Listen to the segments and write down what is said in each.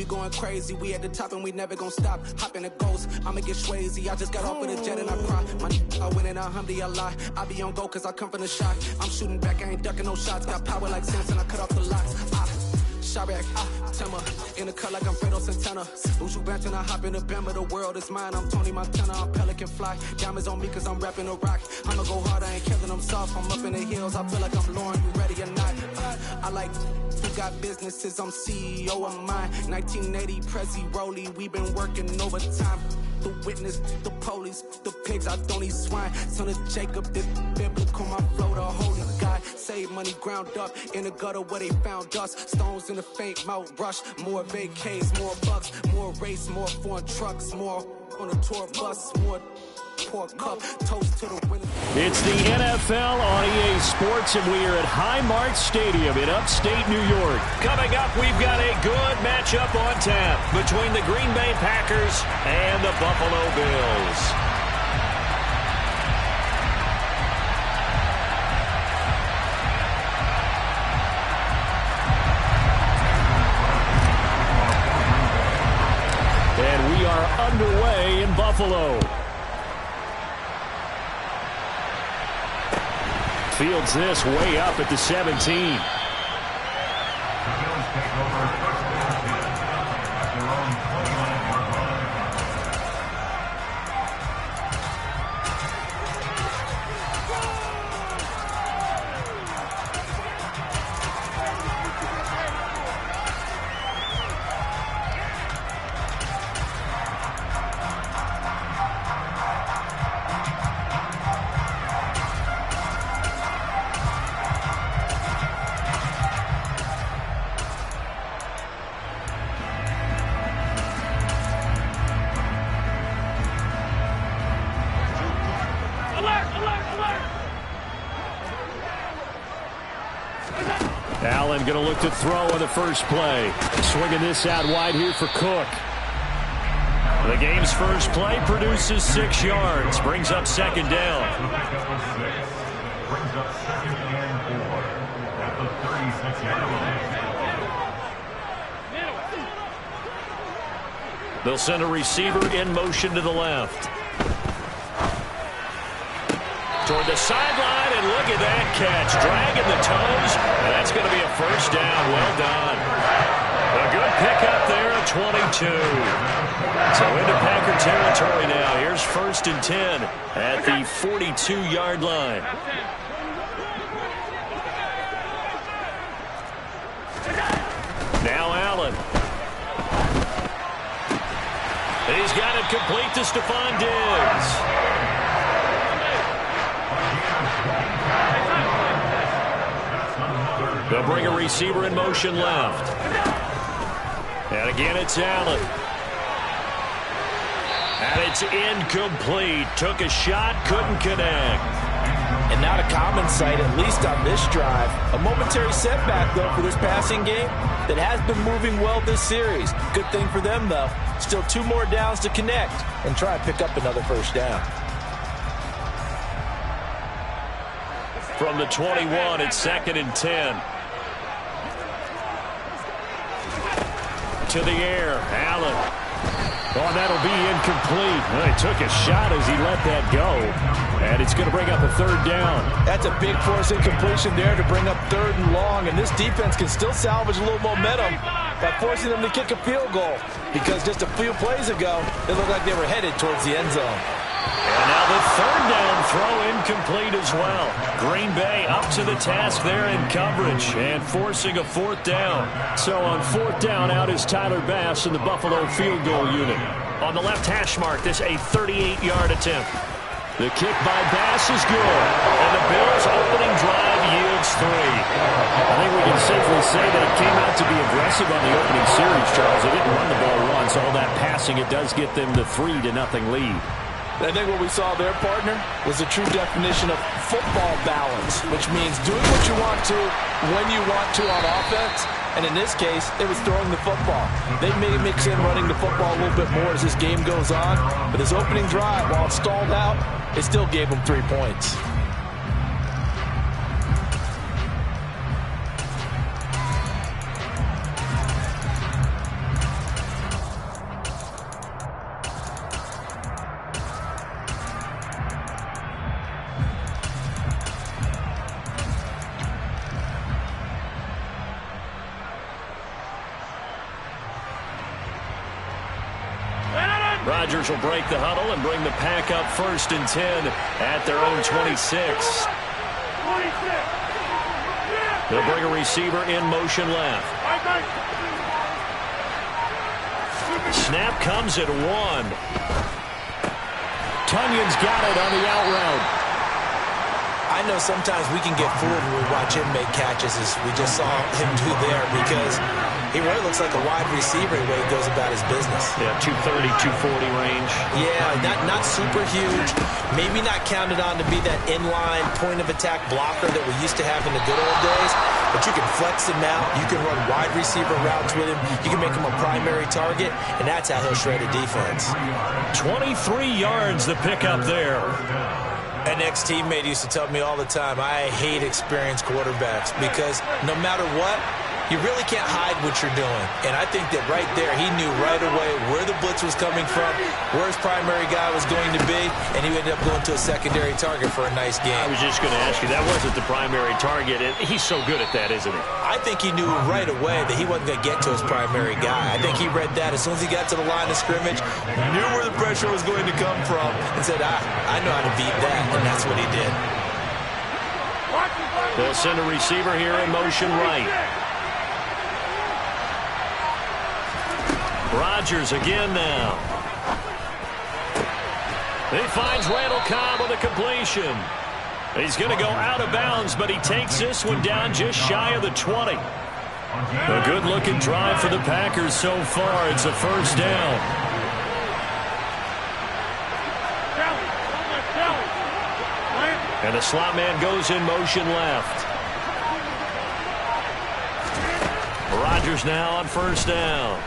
we going crazy. We at the top and we never gonna stop. Hop in a ghost, I'ma get Swayze. I just got off with a jet and I cry. I win in a Humvee, I lie. I be on go cause I come from the shot. I'm shooting back, I ain't ducking no shots. Got power like Samson, I cut off the locks. Chirac, Timmer, in the cut like I'm Fredo Santana. Uju Banton, I hop in the Bama, the world is mine. I'm Tony Montana, I'm Pelican Fly. Diamonds on me cause I'm rapping a rock. I'ma go hard, I ain't killing them soft. I'm up in the hills, I feel like I'm Lauren, you ready or not? I like who got businesses, I'm CEO of mine. 1980, Prezi Rolly, we been working overtime. The witness, the police, the pigs, I don't eat swine. Son of Jacob, this biblical, my flow, the holy God. Save money ground up in the gutter where they found us. Stones in the faint mouth rush. More vacays, more bucks, more race, more foreign trucks, more on a tour bus, more pour cup, toast to the winner. It's the NFL on EA Sports, and we are at Highmark Stadium in upstate New York. Coming up, we've got a good matchup on tap between the Green Bay Packers and the Buffalo Bills. And we are underway in Buffalo. Fields this way up at the 17. Allen going to look to throw on the first play. Swinging this out wide here for Cook. The game's first play produces 6 yards. Brings up second down. Brings up second and 4 at the 36-yard line. They'll send a receiver in motion to the left. Toward the sideline, and look at that catch. Dragging the toes, and that's going to be a first down. Well done. A good pickup there at 22. So into Packer territory now. Here's 1st and 10 at the 42-yard line. Now Allen. And he's got it complete to Stephon Diggs. They'll bring a receiver in motion left. And again, it's Allen. And it's incomplete. Took a shot, couldn't connect. And not a common sight, at least on this drive. A momentary setback, though, for this passing game that has been moving well this series. Good thing for them, though. Still 2 more downs to connect and try and pick up another first down. From the 21, it's 2nd and 10. To the air, Allen. Oh, that'll be incomplete. Well, he took a shot as he let that go. And it's going to bring up a 3rd down. That's a big force incompletion there to bring up 3rd and long. And this defense can still salvage a little momentum by forcing them to kick a field goal. Because just a few plays ago, it looked like they were headed towards the end zone. And now the 3rd down throw incomplete as well. Green Bay up to the task there in coverage and forcing a 4th down. So on 4th down, out is Tyler Bass in the Buffalo field goal unit. On the left hash mark, this a 38-yard attempt. The kick by Bass is good. And the Bills' opening drive yields 3. I think we can safely say that it came out to be aggressive on the opening series, Charles. They didn't run the ball once. All that passing, it does get them the 3-0 lead. I think what we saw there, partner, was a true definition of football balance, which means doing what you want to when you want to on offense. And in this case, it was throwing the football. They may mix in running the football a little bit more as this game goes on. But this opening drive, while it stalled out, it still gave them 3 points. Rodgers will break the huddle and bring the pack up 1st and 10 at their own 26. They'll bring a receiver in motion left. Snap comes at 1. Tunyon's got it on the out route. I know sometimes we can get fooled when we watch him make catches, as we just saw him do there, because he really looks like a wide receiver the way he goes about his business. Yeah, 230, 240 range. Yeah, not super huge. Maybe not counted on to be that inline point-of-attack blocker that we used to have in the good old days, but you can flex him out. You can run wide receiver routes with him. You can make him a primary target, and that's how he'll shred a defense. 23 yards the pickup there. An ex-teammate used to tell me all the time, I hate experienced quarterbacks because no matter what, you really can't hide what you're doing. And I think that right there, he knew right away where the blitz was coming from, where his primary guy was going to be, and he ended up going to a secondary target for a nice game. I was just going to ask you, that wasn't the primary target, and he's so good at that, isn't he? I think he knew right away that he wasn't going to get to his primary guy. I think he read that as soon as he got to the line of scrimmage, knew where the pressure was going to come from, and said, I know how to beat that, and that's what he did. They'll send a receiver here in motion right. Rodgers again now. He finds Randall Cobb on the completion. He's going to go out of bounds, but he takes this one down just shy of the 20. A good-looking drive for the Packers so far. It's a 1st down. And the slot man goes in motion left. Rodgers now on 1st down.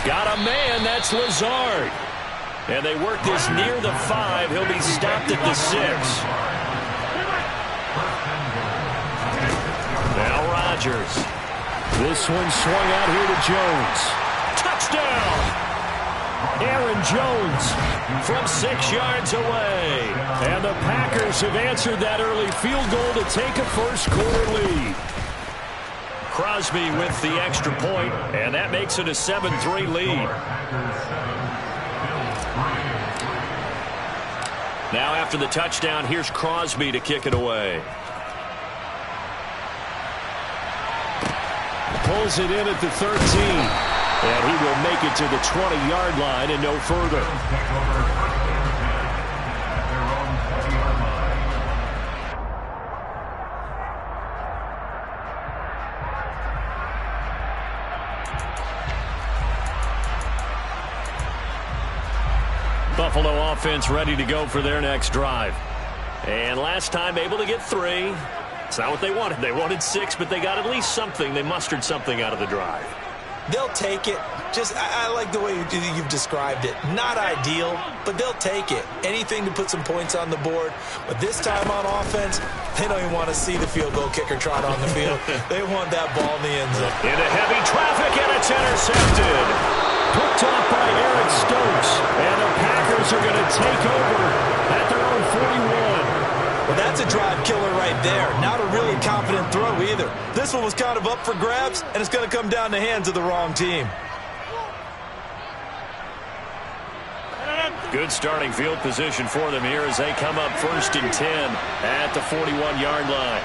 Got a man, that's Lazard. And they work this near the 5. He'll be stopped at the 6. Now Rodgers. This one swung out here to Jones. Touchdown! Aaron Jones from 6 yards away. And the Packers have answered that early field goal to take a first-quarter lead. Crosby with the extra point, and that makes it a 7-3 lead. Now after the touchdown, here's Crosby to kick it away. Pulls it in at the 13. And he will make it to the 20-yard line and no further. Buffalo offense ready to go for their next drive. And last time able to get 3. It's not what they wanted. They wanted 6, but they got at least something. They mustered something out of the drive. They'll take it. I like the way you've described it. Not ideal, but they'll take it. Anything to put some points on the board. But this time on offense, they don't even want to see the field goal kicker trot on the field. They want that ball in the end zone. Into heavy traffic, and it's intercepted. Picked off by Eric Stokes. And the Packers are going to take over at their own 41. Well, that's a drive killer right there. Not a really confident throw either. This one was kind of up for grabs, and it's going to come down the hands of the wrong team. Good starting field position for them here as they come up 1st and 10 at the 41-yard line.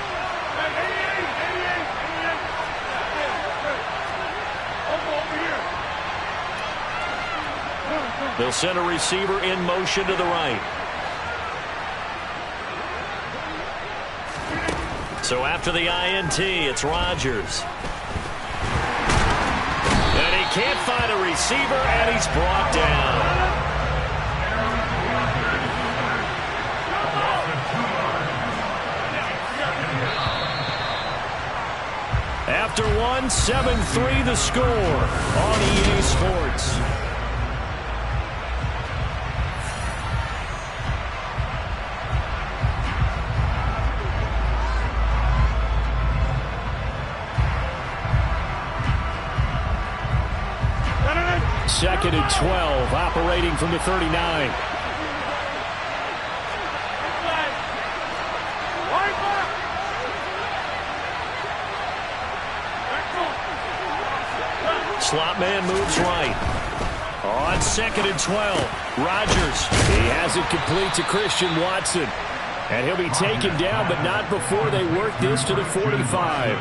They'll send a receiver in motion to the right. So after the INT, it's Rodgers. And he can't find a receiver, and he's brought down. After 7-3 the score on EA Sports. Second and 12, operating from the 39. Slot man moves right. On 2nd and 12, Rodgers. He has it complete to Christian Watson. And he'll be taken down, but not before they work this to the 45.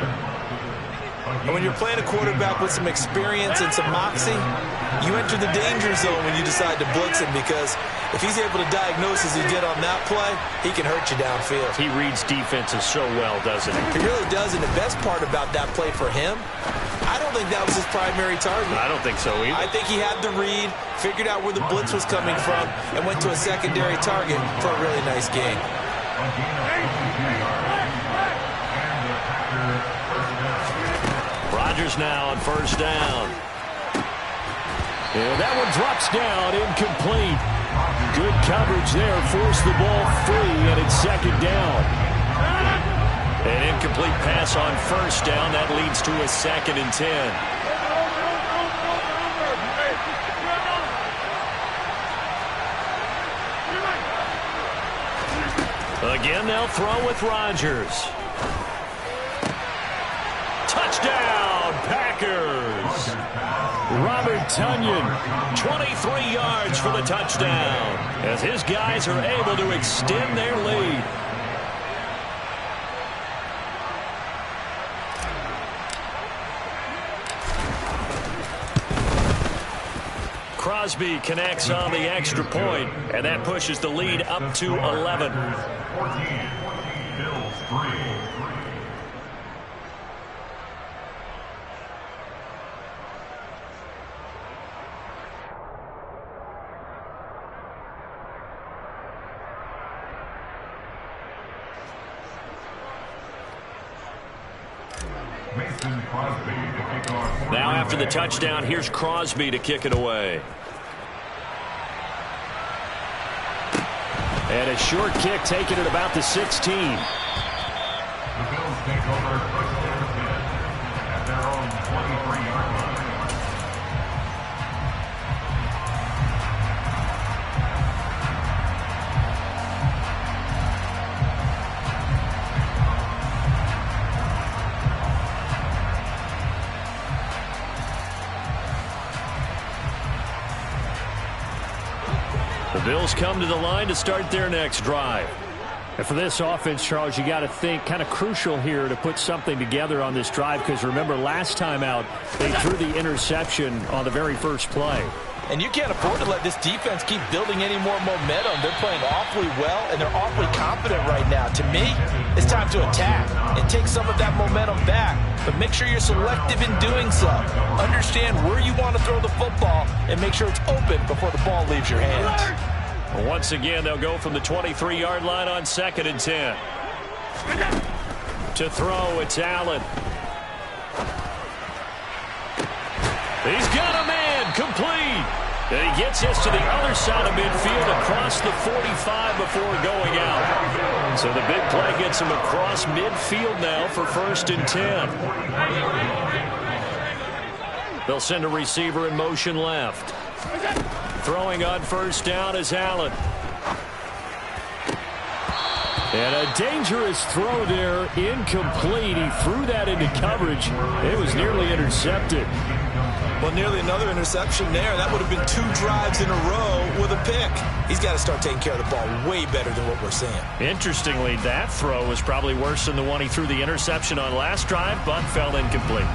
And when you're playing a quarterback with some experience and some moxie, you enter the danger zone when you decide to blitz him, because if he's able to diagnose as he did on that play, he can hurt you downfield. He reads defenses so well, doesn't he? He really does, and the best part about that play for him, I don't think that was his primary target. I don't think so either. I think he had the read, figured out where the blitz was coming from, and went to a secondary target for a really nice gain. Rodgers now on 1st down. And that one drops down, incomplete. Good coverage there, forced the ball free, and it's 2nd down. An incomplete pass on 1st down, that leads to a 2nd and 10. Again, they'll throw with Rodgers. Touchdown, Packers! Robert Tonyan, 23 yards for the touchdown, as his guys are able to extend their lead. Crosby connects on the extra point, and that pushes the lead up to 11. 14, Bills 3. Now after the touchdown, here's Crosby to kick it away. And a short kick taken at about the 16. The Bills take over 1st and 10 at their own 23-yard line. The Bills come to the line to start their next drive. And for this offense, Charles, you got to think kind of crucial here to put something together on this drive, because remember last time out they threw the interception on the very first play. And you can't afford to let this defense keep building any more momentum. They're playing awfully well, and they're awfully confident right now. To me, it's time to attack and take some of that momentum back. But make sure you're selective in doing so. Understand where you want to throw the football and make sure it's open before the ball leaves your hands. Once again, they'll go from the 23-yard line on 2nd and 10. To throw, it's Allen. He's got a man, complete. And he gets us to the other side of midfield across the 45 before going out. So the big play gets him across midfield now for 1st and 10. They'll send a receiver in motion left. Throwing on 1st down is Allen. And a dangerous throw there, incomplete. He threw that into coverage. It was nearly intercepted. Well, nearly another interception there. That would have been 2 drives in a row with a pick. He's got to start taking care of the ball way better than what we're seeing. Interestingly, that throw was probably worse than the one he threw the interception on last drive, but fell incomplete.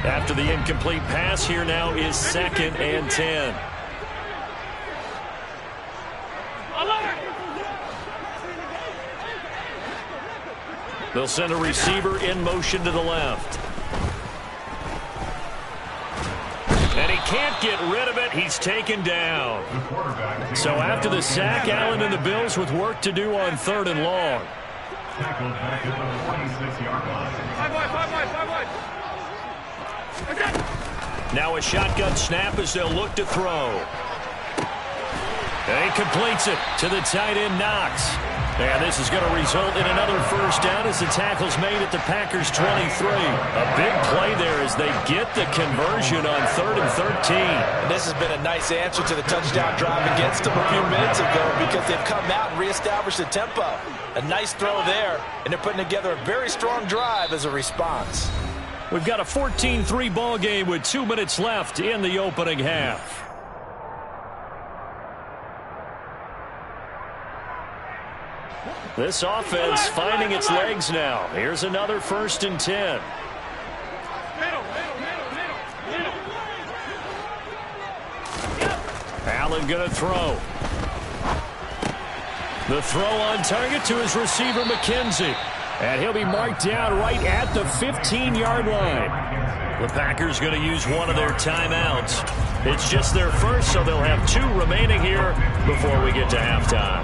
After the incomplete pass, here now is 2nd and 10. They'll send a receiver in motion to the left. And he can't get rid of it. He's taken down. So after the sack, Allen and the Bills with work to do on 3rd and long. Tackled back at the 26-yard line. Now a shotgun snap as they'll look to throw. And he completes it to the tight end, Knox. And this is going to result in another first down as the tackle's made at the Packers' 23. A big play there as they get the conversion on 3rd and 13. And this has been a nice answer to the touchdown drive against them a few minutes ago because they've come out and reestablished the tempo. A nice throw there, and they're putting together a very strong drive as a response. We've got a 14-3 ball game with 2 minutes left in the opening half. This offense finding its legs now. Here's another 1st and 10. Allen going to throw. The throw on target to his receiver, McKenzie. And he'll be marked down right at the 15-yard line. The Packers going to use one of their timeouts. It's just their first, so they'll have 2 remaining here before we get to halftime.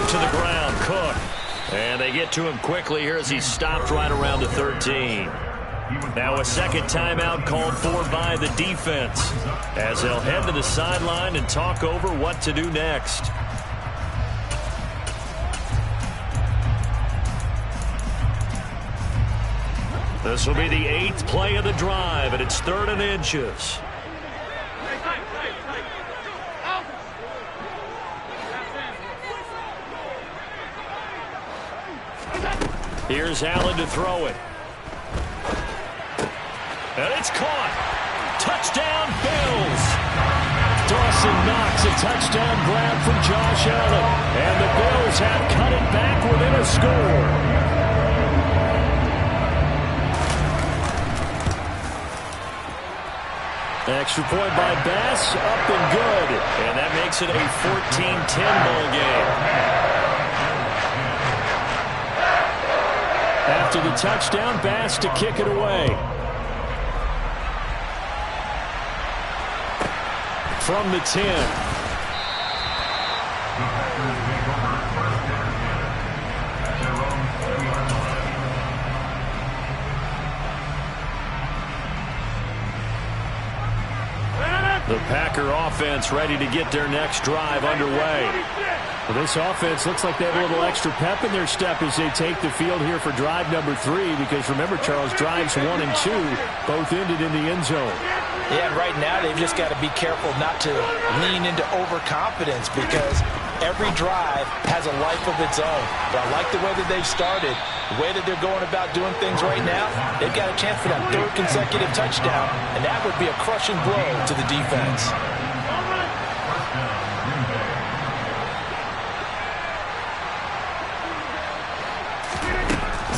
To the ground, Cook. And they get to him quickly here as he's stopped right around the 13. Now a second timeout called for by the defense as they'll head to the sideline and talk over what to do next. This will be the 8th play of the drive, and it's 3rd and inches. Here's Allen to throw it. And it's caught. Touchdown, Bills. Dawson Knox, a touchdown grab from Josh Allen. And the Bills have cut it back within a score. Extra point by Bass, up and good. And that makes it a 14-10 ball game. After the touchdown, Bass to kick it away. From the 10. The Packer offense ready to get their next drive underway. Well, this offense looks like they have a little extra pep in their step as they take the field here for drive number 3 because remember, Charles, drives 1 and 2 both ended in the end zone. Yeah, and right now they've just got to be careful not to lean into overconfidence because every drive has a life of its own. But I like the way that they've started, the way that they're going about doing things right now. They've got a chance for that 3rd consecutive touchdown, and that would be a crushing blow to the defense.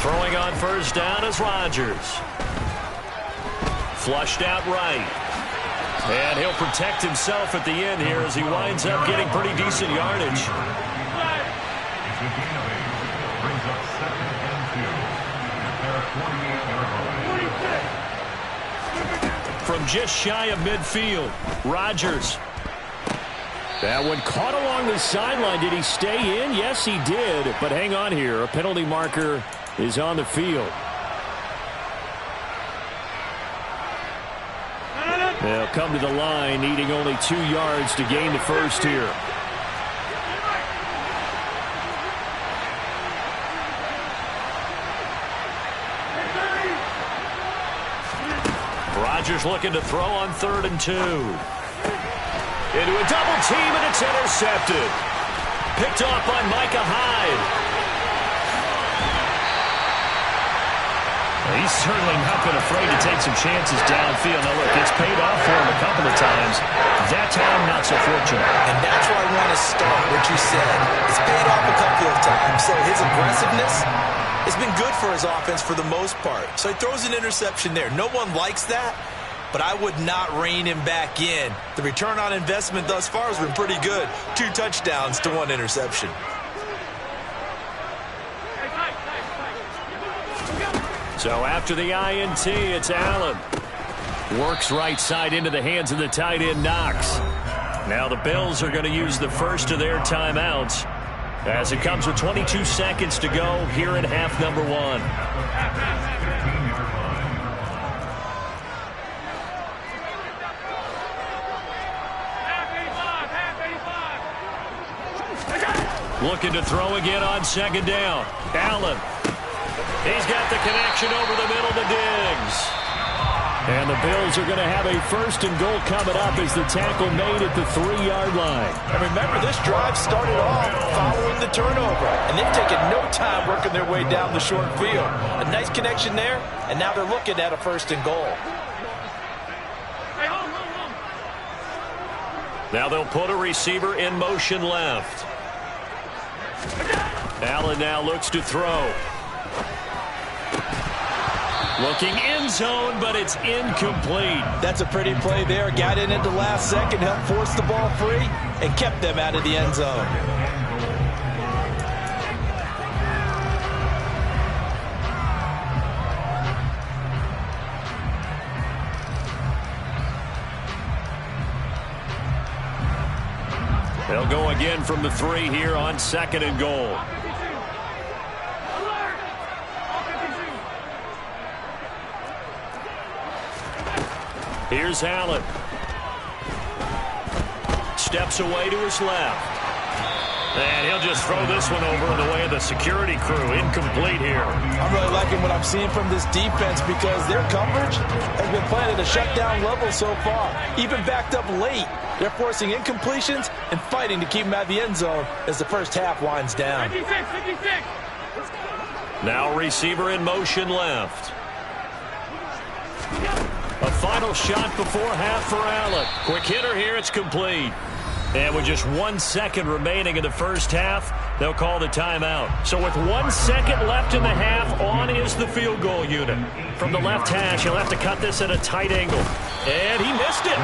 Throwing on first down is Rodgers. Flushed out right. And he'll protect himself at the end here as he winds up getting pretty decent yardage. Brings up 2nd and 2 at their 48-yard line. From just shy of midfield, Rodgers. That one caught along the sideline. Did he stay in? Yes, he did. But hang on here. A penalty marker is on the field. They'll come to the line, needing only 2 yards to gain the first here. Rodgers looking to throw on 3rd and 2. Into a double team, and it's intercepted. Picked off by Micah Hyde. He's certainly not been afraid to take some chances downfield. Now, look, it's paid off for him a couple of times. That time, not so fortunate. And that's where I want to start what you said. It's paid off a couple of times. So his aggressiveness has been good for his offense for the most part. So he throws an interception there. No one likes that, but I would not rein him back in. The return on investment thus far has been pretty good. 2 touchdowns to 1 interception. So after the INT, it's Allen. Works right side into the hands of the tight end, Knox. Now the Bills are going to use the first of their timeouts as it comes with 22 seconds to go here in half number 1. Looking to throw again on second down. Allen. He's got the connection over the middle to Diggs. And the Bills are going to have a first and goal coming up as the tackle made at the 3-yard line. And remember, this drive started off following the turnover. And they've taken no time working their way down the short field. A nice connection there, and now they're looking at a first and goal. Now they'll put a receiver in motion left. Allen now looks to throw. Looking end zone, but it's incomplete. That's a pretty play there. Got in at the last second, helped force the ball free, and kept them out of the end zone. They'll go again from the 3 here on second and goal. Here's Allen. Steps away to his left. And he'll just throw this one over in the way of the security crew. Incomplete here. I'm really liking what I'm seeing from this defense because their coverage has been playing at a shutdown level so far. Even backed up late. They're forcing incompletions and fighting to keep them out of the end zone as the first half winds down. 56. Now receiver in motion left. A final shot before half for Allen. Quick hitter here, it's complete. And with just 1 second remaining in the first half, they'll call the timeout. So with 1 second left in the half, on is the field goal unit. From the left hash, he'll have to cut this at a tight angle. And he missed it.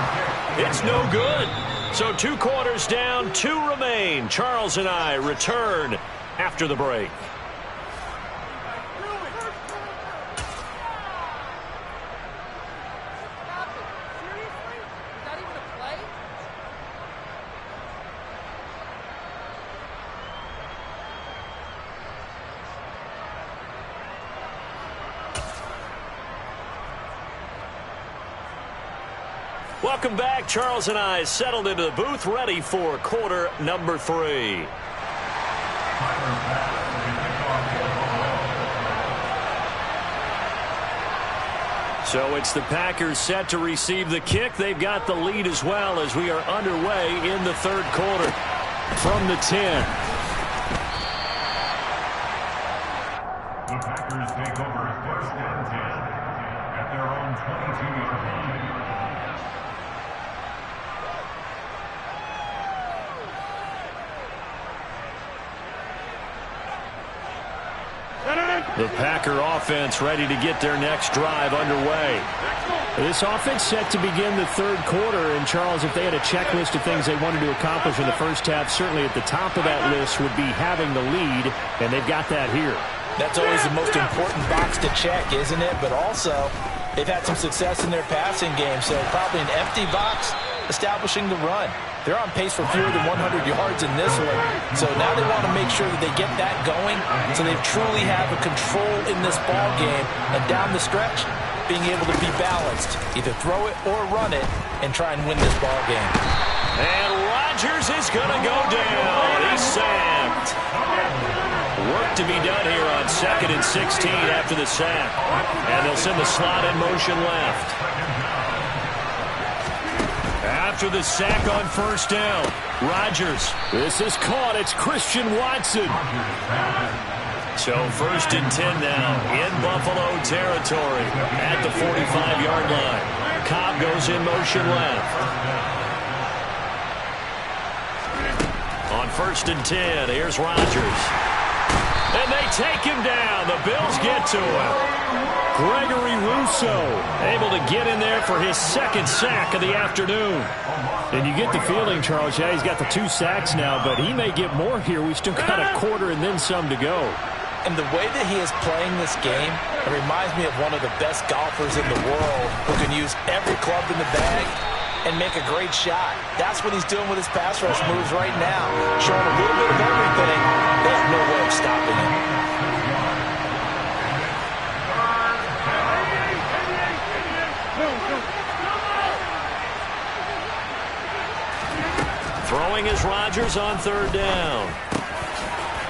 It's no good. So 2 quarters down, 2 remain. Charles and I return after the break. Welcome back. Charles and I settled into the booth, ready for quarter number 3. So it's the Packers set to receive the kick. They've got the lead as well as we are underway in the third quarter. From the 10. The Packers take over first and 10 at their own 22-yard line. The Packer offense ready to get their next drive underway. This offense set to begin the third quarter. And, Charles, if they had a checklist of things they wanted to accomplish in the first half, certainly at the top of that list would be having the lead, and they've got that here. That's always the most important box to check, isn't it? But also, they've had some success in their passing game, so probably an empty box establishing the run. They're on pace for fewer than 100 yards in this one. So now they want to make sure that they get that going so they truly have a control in this ball game. And down the stretch, being able to be balanced. Either throw it or run it and try and win this ball game. And Rodgers is going to go down. He's sacked. Work to be done here on 2nd and 16 after the sack. And they'll send the slot in motion left. After the sack on first down, Rodgers. This is caught. It's Christian Watson. So 1st and 10 now in Buffalo territory at the 45-yard line. Cobb goes in motion left. On 1st and 10, here's Rodgers. And they take him down. The Bills get to him. Gregory Rousseau able to get in there for his 2nd sack of the afternoon. And you get the feeling, Charles, yeah, he's got the 2 sacks now, but he may get more here. We still got a quarter and then some to go. And the way that he is playing this game, It reminds me of one of the best golfers in the world who can use every club in the bag and make a great shot. That's what he's doing with his pass rush moves right now. Showing a little bit of everything. They have no way of stopping him. Throwing is Rodgers on third down.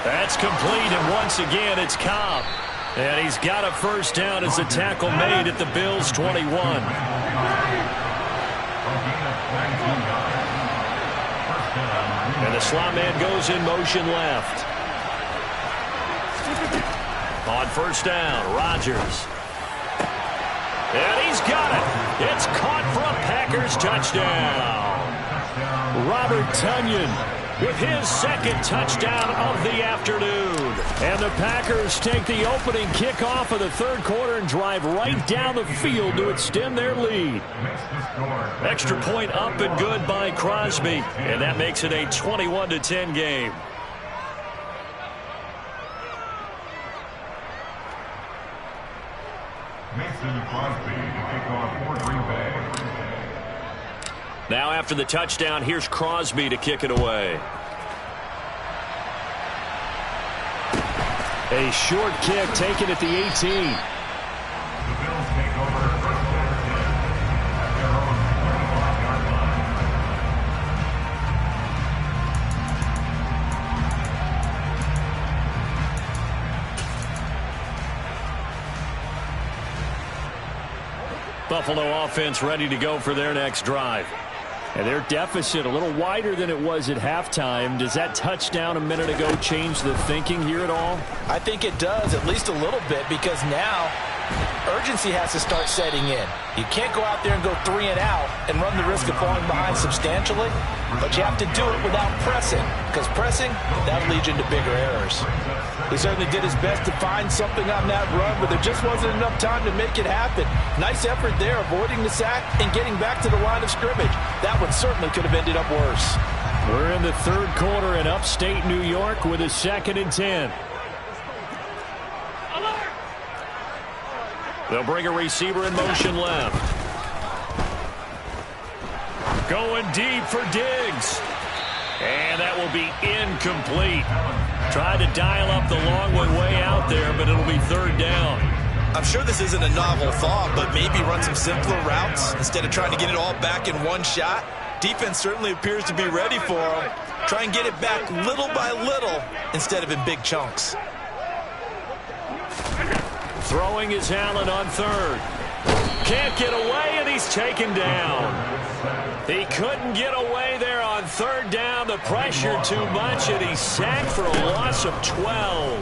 That's complete, and once again, it's Cobb. And he's got a first down as the tackle made at the Bills' 21. And the slot man goes in motion left. On first down, Rodgers. And he's got it. It's caught for a Packers touchdown. Robert Tonyan with his second touchdown of the afternoon. And the Packers take the opening kickoff of the third quarter and drive right down the field to extend their lead. Extra point up and good by Crosby. And that makes it a 21-10 game. Mason Crosby to kick off for Green Bay. Now after the touchdown, here's Crosby to kick it away. A short kick taken at the 18. The Bills take over first and 10 at their own 25-yard line. Buffalo offense ready to go for their next drive. And their deficit a little wider than it was at halftime. Does that touchdown a minute ago change the thinking here at all? I think it does, at least a little bit, because now urgency has to start setting in. You can't go out there and go 3 and out and run the risk of falling behind substantially, but you have to do it without pressing, because pressing, that leads you into bigger errors. He certainly did his best to find something on that run, but there just wasn't enough time to make it happen. Nice effort there, avoiding the sack and getting back to the line of scrimmage. That one certainly could have ended up worse. We're in the third quarter in upstate New York with a 2nd and 10. They'll bring a receiver in motion left. Going deep for Diggs. And that will be incomplete. Tried to dial up the long one way out there, but it'll be third down. I'm sure this isn't a novel thought, but maybe run some simpler routes instead of trying to get it all back in one shot. Defense certainly appears to be ready for them. Try and get it back little by little instead of in big chunks. Throwing is Allen on third. Can't get away, and he's taken down. He couldn't get away there on third down. The pressure too much, and he's sacked for a loss of 12.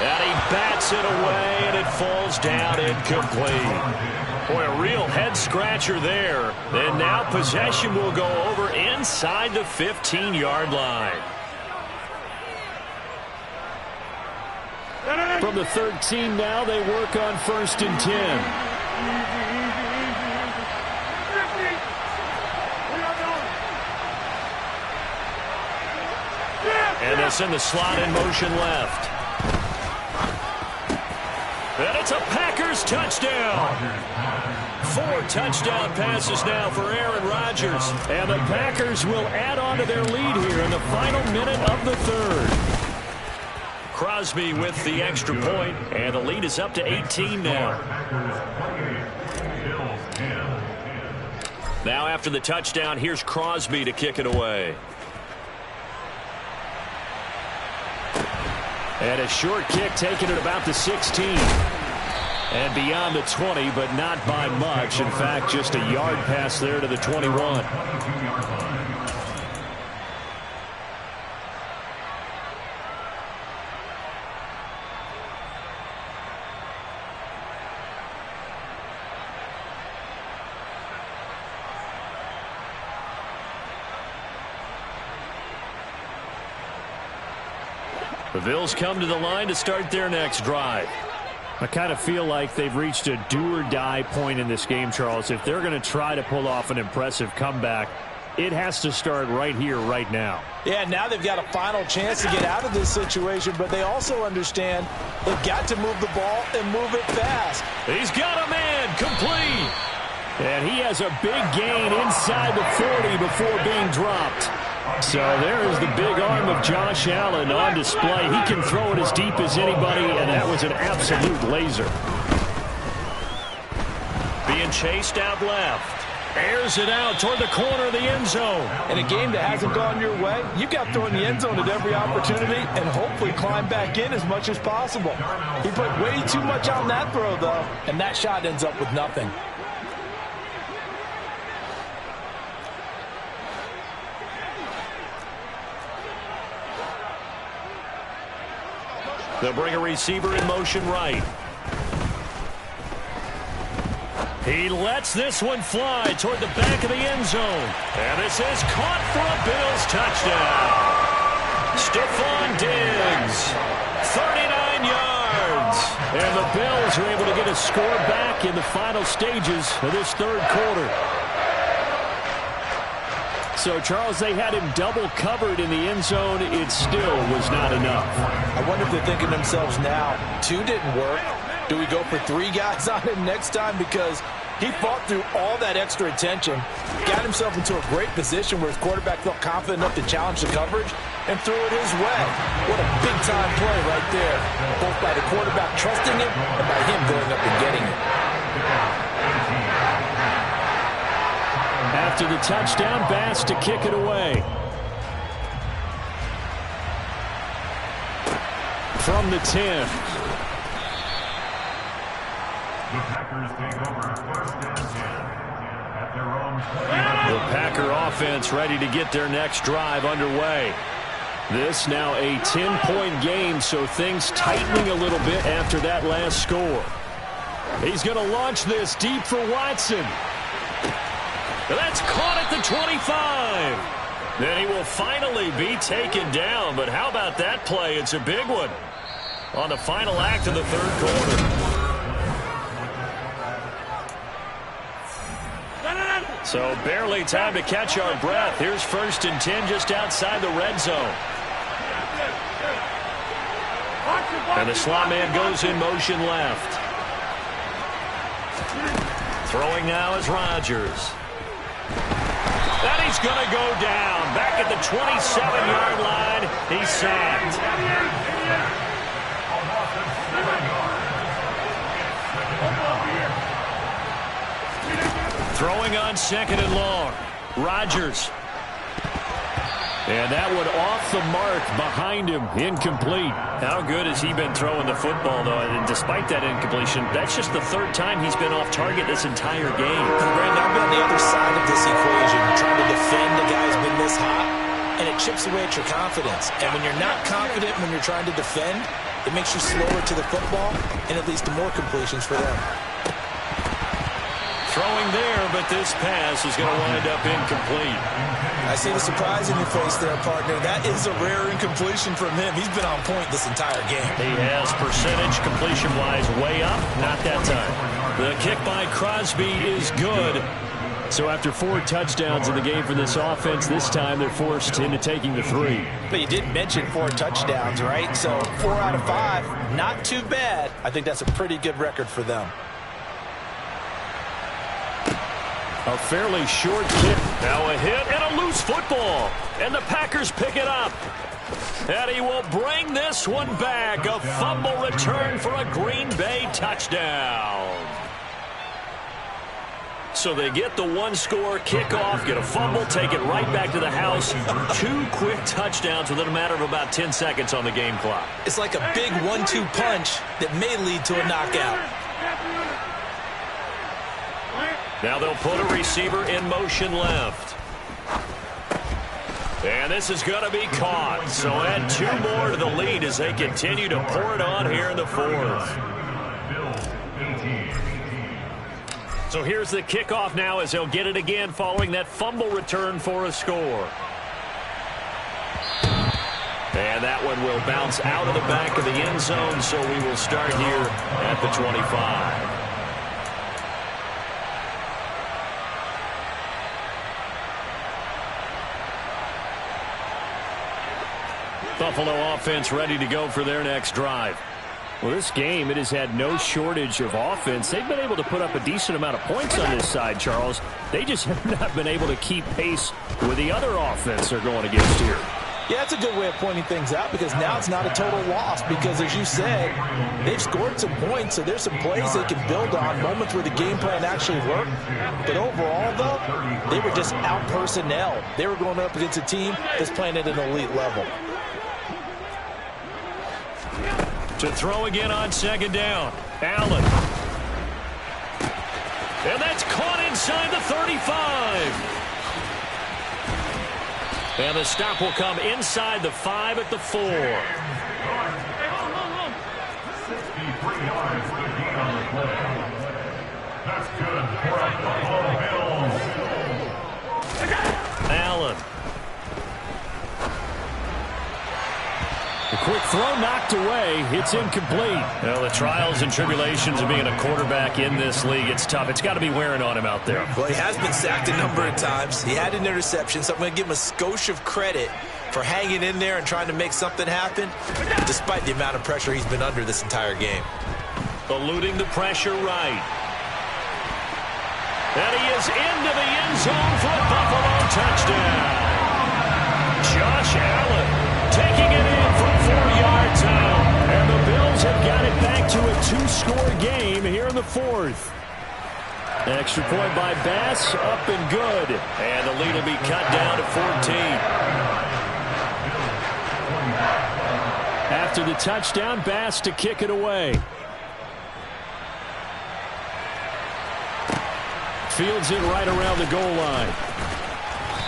And he bats it away, and it falls down incomplete. Boy, a real head-scratcher there. And now possession will go over inside the 15-yard line. From the 13 now, they work on 1st and 10. And they'll send the slot in motion left. And it's a Packers touchdown. 4 touchdown passes now for Aaron Rodgers. And the Packers will add on to their lead here in the final minute of the third. Crosby with the extra point, and the lead is up to 18 now. Now after the touchdown, here's Crosby to kick it away. And a short kick taken at about the 16. And beyond the 20, but not by much. In fact, just a yard pass there to the 21. The Bills come to the line to start their next drive. I kind of feel like they've reached a do-or-die point in this game, Charles. If they're going to try to pull off an impressive comeback, It has to start right here, right now. Yeah, now they've got a final chance to get out of this situation, but they also understand they've got to move the ball and move it fast. He's got a man, complete. And he has a big gain inside the 40 before being dropped. So there is the big arm of Josh Allen on display. He can throw it as deep as anybody, and that was an absolute laser. Being chased out left. Airs it out toward the corner of the end zone. In a game that hasn't gone your way, you've got to throw in the end zone at every opportunity and hopefully climb back in as much as possible. He put way too much on that throw, though, and that shot ends up with nothing. They'll bring a receiver in motion right. He lets this one fly toward the back of the end zone. And this is caught for a Bills touchdown. Stephon Diggs, 39 yards. And the Bills are able to get a score back in the final stages of this third quarter. So, Charles, they had him double covered in the end zone. It still was not enough. I wonder if they're thinking to themselves now, 2 didn't work. Do we go for 3 guys on him next time? Because he fought through all that extra attention, got himself into a great position where his quarterback felt confident enough to challenge the coverage and threw it his way. What a big-time play right there, both by the quarterback trusting him and by him going up and getting it. After the touchdown, Bass to kick it away. From the 10. The Packers take over first and 10 at their own 20. The Packer offense ready to get their next drive underway. This now a 10-point game, so things tightening a little bit after that last score. He's going to launch this deep for Watson. That's caught at the 25. Then he will finally be taken down, but how about that play? It's a big one on the final act of the third quarter. So barely time to catch our breath. Here's 1st and 10 just outside the red zone. And the slot man goes in motion left. Throwing now is Rodgers. And he's going to go down. Back at the 27-yard line. He's sacked. Throwing on 2nd and long. Rodgers. And that one off the mark behind him. Incomplete. How good has he been throwing the football, though? And despite that incompletion, that's just the 3rd time he's been off target this entire game. Brandon, I've been on the other side of this equation, trying to defend a guy who's been this hot, and it chips away at your confidence. And when you're not confident when you're trying to defend, it makes you slower to the football, and it leads to more completions for them. Throwing there, but this pass is going to wind up incomplete. I see the surprise in your face there, partner. That is a rare incompletion from him. He's been on point this entire game. He has percentage completion-wise way up. Not that time. The kick by Crosby is good. So after 4 touchdowns in the game for this offense, this time they're forced into taking the 3. But you did mention 4 touchdowns, right? So 4 out of 5, not too bad. I think that's a pretty good record for them. A fairly short kick. Now a hit and a loose football. And the Packers pick it up. And he will bring this one back. A fumble return for a Green Bay touchdown. So they get the 1-score kickoff, get a fumble, take it right back to the house. 2 quick touchdowns within a matter of about 10 seconds on the game clock. It's like a big 1-2 punch that may lead to a knockout. Now they'll put a receiver in motion left. And this is going to be caught. So add 2 more to the lead as they continue to pour it on here in the 4th. So here's the kickoff now as they'll get it again following that fumble return for a score. And that one will bounce out of the back of the end zone, so we will start here at the 25. Buffalo offense ready to go for their next drive. Well, this game, it has had no shortage of offense. They've been able to put up a decent amount of points on this side, Charles. They just have not been able to keep pace with the other offense they're going against here. Yeah, that's a good way of pointing things out because now it's not a total loss because, as you said, they've scored some points, so there's some plays they can build on, moments where the game plan actually worked. But overall, though, they were just out-personnel. They were going up against a team that's playing at an elite level. To throw again on second down. Allen. And that's caught inside the 35. And the stop will come inside the 5 at the 4. 63 yards to gain on the play. That's good for the Buffalo Bills. Allen. The quick throw knocked away. It's incomplete. Well, the trials and tribulations of being a quarterback in this league, it's tough. It's got to be wearing on him out there. Well, he has been sacked a number of times. He had an interception, so I'm going to give him a skosh of credit for hanging in there and trying to make something happen, despite the amount of pressure he's been under this entire game. Eluding the pressure right. And he is into the end zone for a Buffalo touchdown. Josh Allen taking it in from 4 yards out. And the Bills have got it back to a 2-score game here in the 4th. Extra point by Bass, up and good. And the lead will be cut down to 14. After the touchdown, Bass to kick it away. Fields it right around the goal line.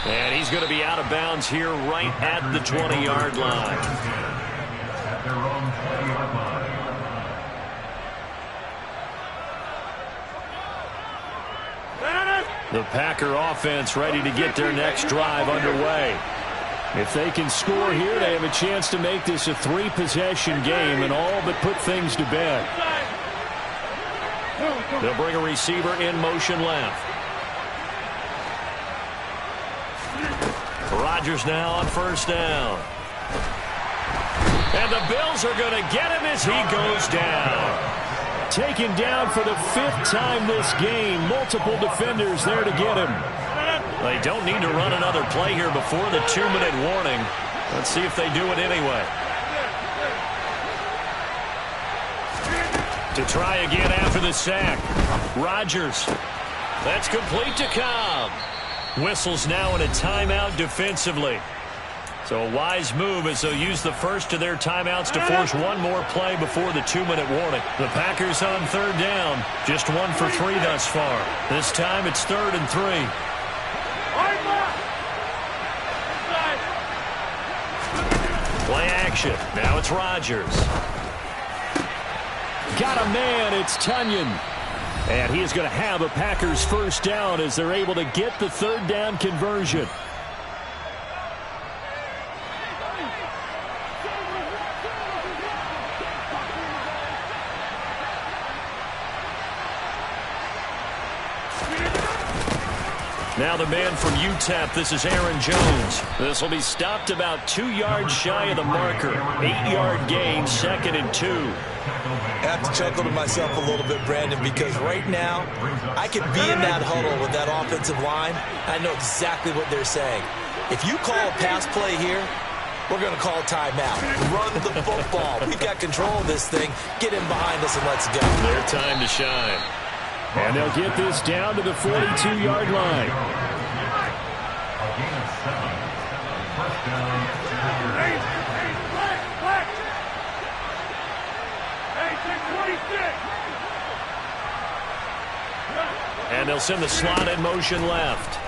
And he's going to be out of bounds here right at the 20-yard line. At their own 20-yard line. The Packer offense ready to get their next drive underway. If they can score here, they have a chance to make this a 3-possession game and all but put things to bed. They'll bring a receiver in motion left. Rodgers now on first down. And the Bills are going to get him as he goes down. Taken down for the 5th time this game. Multiple defenders there to get him. They don't need to run another play here before the 2-minute warning. Let's see if they do it anyway. To try again after the sack. Rodgers. That's complete to Cobb. Whistles now in a timeout defensively. So a wise move as they'll use the first of their timeouts to force one more play before the 2-minute warning. The Packers on third down. Just 1 for 3 thus far. This time it's 3rd and 3. Play action. Now it's Rodgers. Got a man. It's Tunyon. And he is going to have a Packers first down as they're able to get the 3rd down conversion. Now the man from UTEP, this is Aaron Jones. This will be stopped about 2 yards shy of the marker. 8-yard gain, 2nd and 2. I have to chuckle to myself a little bit, Brandon, because right now I could be in that huddle with that offensive line. I know exactly what they're saying. If you call a pass play here, we're going to call a timeout. Run the football. We've got control of this thing. Get in behind us and let's go. Their time to shine. And they'll get this down to the 42-yard line. And they'll send the slot in motion left.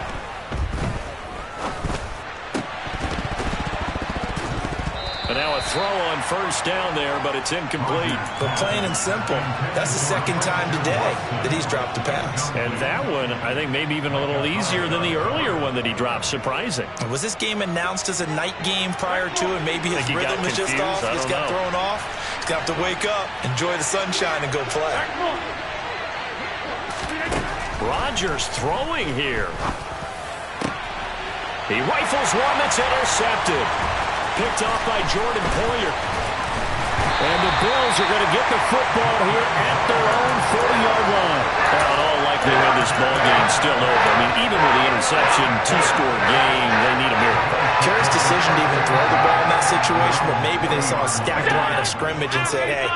And now a throw on first down there, but it's incomplete. But plain and simple, that's the 2nd time today that he's dropped a pass. And that one, I think, maybe even a little easier than the earlier one that he dropped. Surprising. Was this game announced as a night game prior to, and maybe his rhythm is just off? He just got thrown off. He's going to have to wake up, enjoy the sunshine, and go play. Rodgers throwing here. He rifles one that's intercepted. picked off by Jordan Poyer. And the Bills are going to get the football here at their own 40-yard line. Well, in all likelihood, this ball game's still over. I mean, even with the interception, two-score game, they need a miracle. Curious decision to even throw the ball in that situation, but maybe they saw a stacked line of scrimmage and said, hey,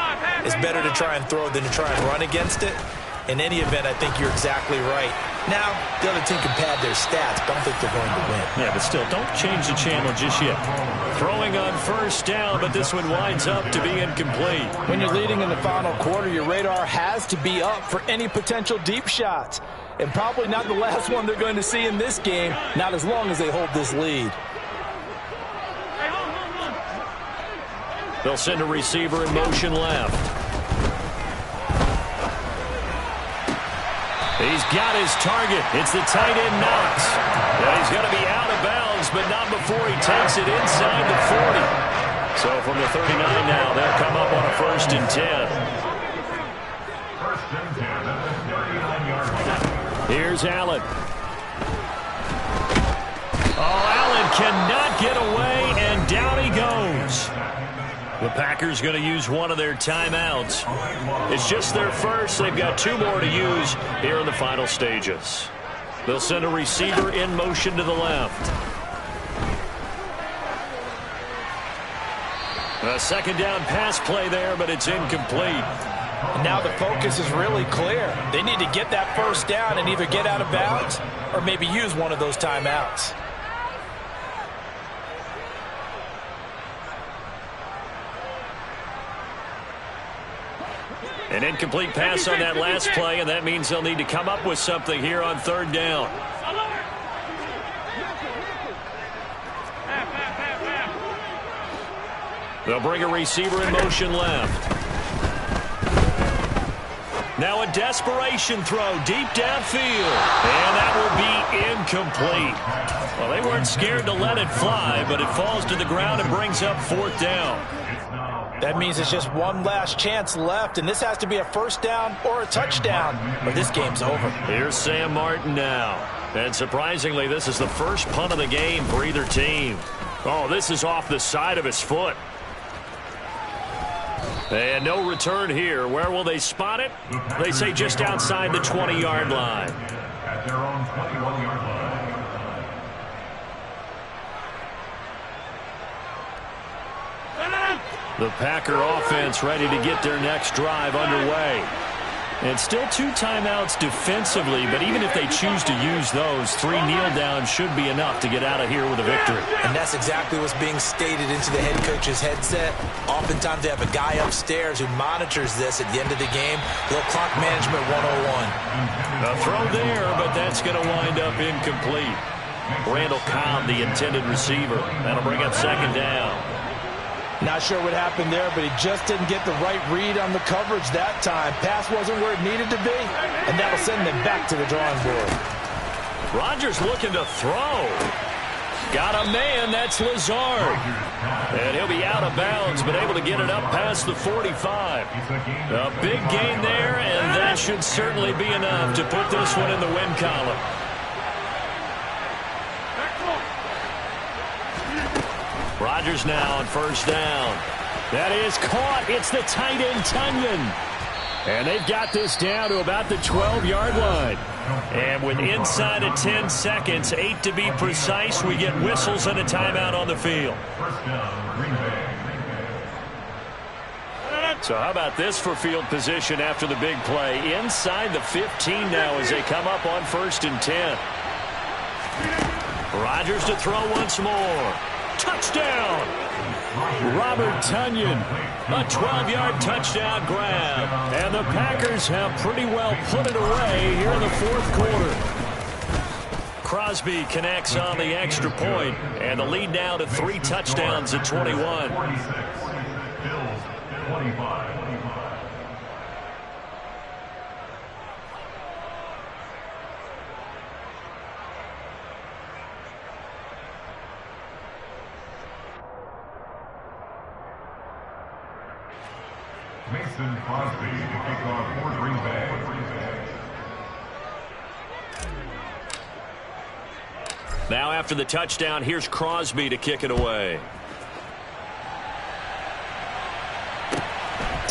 it's better to try and throw than to try and run against it. In any event, I think you're exactly right. Now, the other team can pad their stats, but I don't think they're going to win. Yeah, but still, don't change the channel just yet. Throwing on first down, but this one winds up to be incomplete. When you're leading in the final quarter, your radar has to be up for any potential deep shots. And probably not the last one they're going to see in this game, not as long as they hold this lead. They'll send a receiver in motion left. He's got his target. It's the tight end Knox. And he's going to be out of bounds, but not before he takes it inside the 40. So from the 39 now, they'll come up on a 1st and 10. First and 10 at the 39-yard line. Here's Allen. Oh, Allen cannot get away, and down he goes. The Packers going to use one of their timeouts. It's just their first. They've got 2 more to use here in the final stages. They'll send a receiver in motion to the left. A second down pass play there, but it's incomplete. And now the focus is really clear. They need to get that first down and either get out of bounds or maybe use one of those timeouts. An incomplete pass on that last play, and that means they'll need to come up with something here on 3rd down. They'll bring a receiver in motion left. Now a desperation throw deep downfield, and that will be incomplete. Well, they weren't scared to let it fly, but it falls to the ground and brings up 4th down. That means it's just one last chance left, and this has to be a first down or a touchdown, or this game's over. Here's Sam Martin now. And surprisingly, this is the first punt of the game for either team. Oh, this is off the side of his foot. And no return here. Where will they spot it? They say just outside the 20-yard line. At their own 21-yard line. The Packer offense ready to get their next drive underway. And still 2 timeouts defensively, but even if they choose to use those, 3 kneel downs should be enough to get out of here with a victory. And that's exactly what's being stated into the head coach's headset. Oftentimes they have a guy upstairs who monitors this at the end of the game. Little clock management 101. A throw there, but that's going to wind up incomplete. Randall Cobb, the intended receiver. That'll bring up 2nd down. Not sure what happened there, but he just didn't get the right read on the coverage that time. Pass wasn't where it needed to be, and that'll send them back to the drawing board. Rodgers looking to throw. Got a man, that's Lazard. And he'll be out of bounds, but able to get it up past the 45. A big gain there, and that should certainly be enough to put this one in the win column. Rodgers now on 1st down. That is caught. It's the tight end, Tunyon. And they've got this down to about the 12-yard line. And with inside of 10 seconds, 8 to be precise, we get whistles and a timeout on the field. First down, Green Bay. So how about this for field position after the big play? Inside the 15 now as they come up on 1st and 10. Rodgers to throw once more. Touchdown! Robert Tunyon, a 12-yard touchdown grab. And the Packers have pretty well put it away here in the 4th quarter. Crosby connects on the extra point, and the lead now to 3 touchdowns at 21. 46. Bills 25. Mason Crosby to kick off for Green Bay. Now after the touchdown, here's Crosby to kick it away.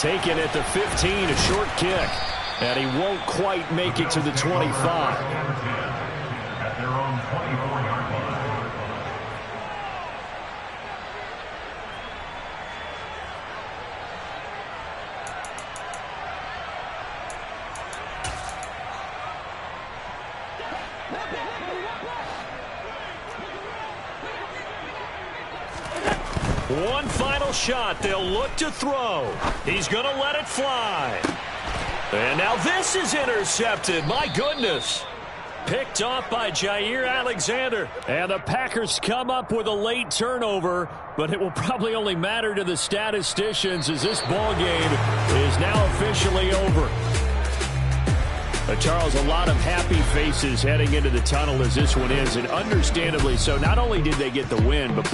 Taken at the 15, a short kick. And he won't quite make it to the 25. At their own 24-yard line. One final shot. They'll look to throw. He's going to let it fly. And now this is intercepted. My goodness. Picked off by Jair Alexander. And the Packers come up with a late turnover, but it will probably only matter to the statisticians as this ball game is now officially over. Charles, a lot of happy faces heading into the tunnel as this one is, and understandably so. Not only did they get the win, but